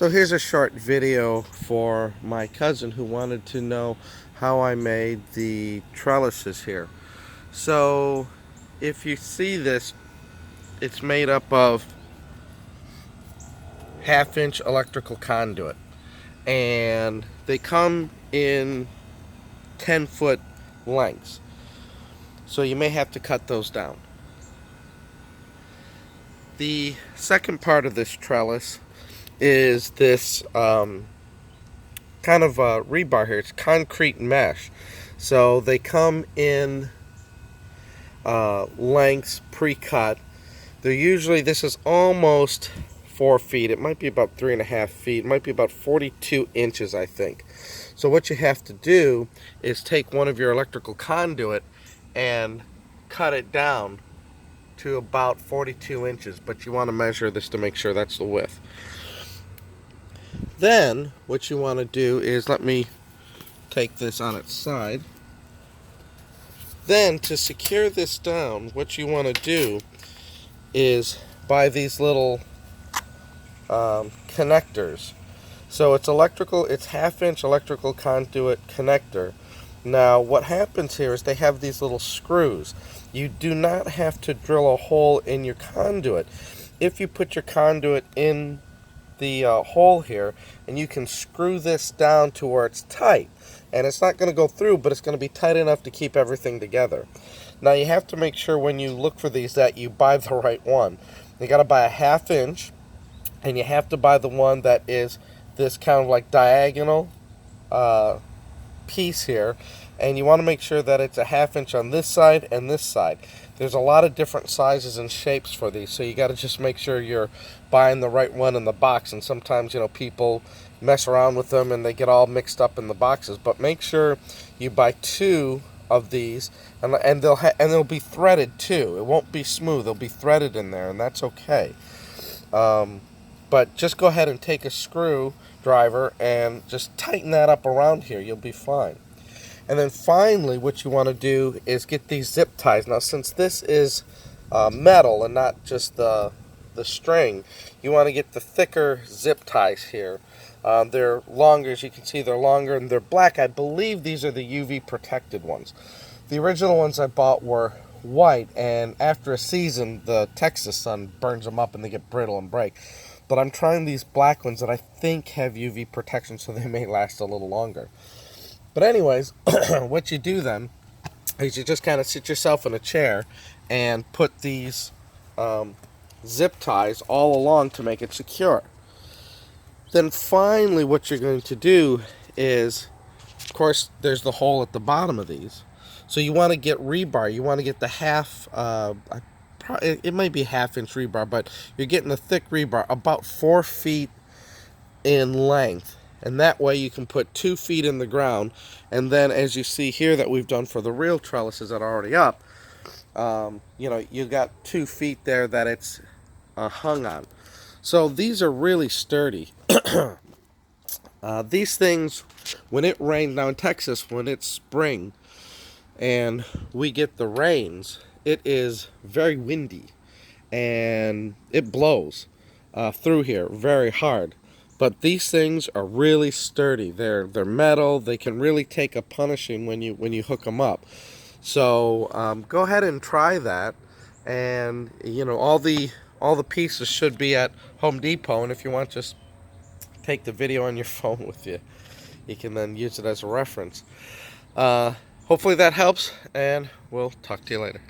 So here's a short video for my cousin who wanted to know how I made the trellises here. So if you see this, it's made up of 1/2 inch electrical conduit, and they come in 10-foot lengths. So you may have to cut those down. The second part of this trellis is this kind of rebar here. It's concrete mesh. So they come in lengths pre-cut. They're usually, this is almost 4 feet. It might be about 3.5 feet. It might be about 42 inches, I think. So what you have to do is take one of your electrical conduit and cut it down to about 42 inches, but you want to measure this to make sure that's the width. Then what you want to do is, let me take this on its side. Then to secure this down, what you want to do is buy these little connectors. So it's electrical, it's 1/2 inch electrical conduit connector. Now what happens here is they have these little screws. You do not have to drill a hole in your conduit. If you put your conduit in the hole here, and you can screw this down to where it's tight, and it's not going to go through, but it's going to be tight enough to keep everything together. Now you have to make sure when you look for these that you buy the right one. You got to buy a 1/2 inch, and you have to buy the one that is this kind of like diagonal piece here, and you want to make sure that it's a 1/2 inch on this side and this side. There's a lot of different sizes and shapes for these, so you got to just make sure you're buying the right one in the box. And sometimes, you know, people mess around with them and they get all mixed up in the boxes. But make sure you buy 2 of these, and they'll be threaded too. It won't be smooth; they'll be threaded in there, and that's okay. But just go ahead and take a screwdriver and just tighten that up around here. You'll be fine. And then finally, what you want to do is get these zip ties. Now, since this is metal and not just the string, you want to get the thicker zip ties here. They're longer, as you can see, they're longer, and they're black. I believe these are the UV protected ones. The original ones I bought were white, and after a season, the Texas sun burns them up and they get brittle and break. But I'm trying these black ones that I think have UV protection, so they may last a little longer. But anyways, what you do then is you just kind of sit yourself in a chair and put these zip ties all along to make it secure. Then finally what you're going to do is, of course, there's the hole at the bottom of these. So you want to get rebar. You want to get the it might be 1/2 inch rebar, but you're getting a thick rebar, about 4 feet in length. And that way you can put 2 feet in the ground. And then, as you see here that we've done for the real trellises that are already up, you know, you got 2 feet there that it's hung on. So these are really sturdy. These things, when it rains, now in Texas, when it's spring and we get the rains, it is very windy and it blows through here very hard. But these things are really sturdy. They're metal. They can really take a punishing when you hook them up. So go ahead and try that. And you know, all the pieces should be at Home Depot. And if you want, just take the video on your phone with you. You can then use it as a reference. Hopefully that helps, and we'll talk to you later.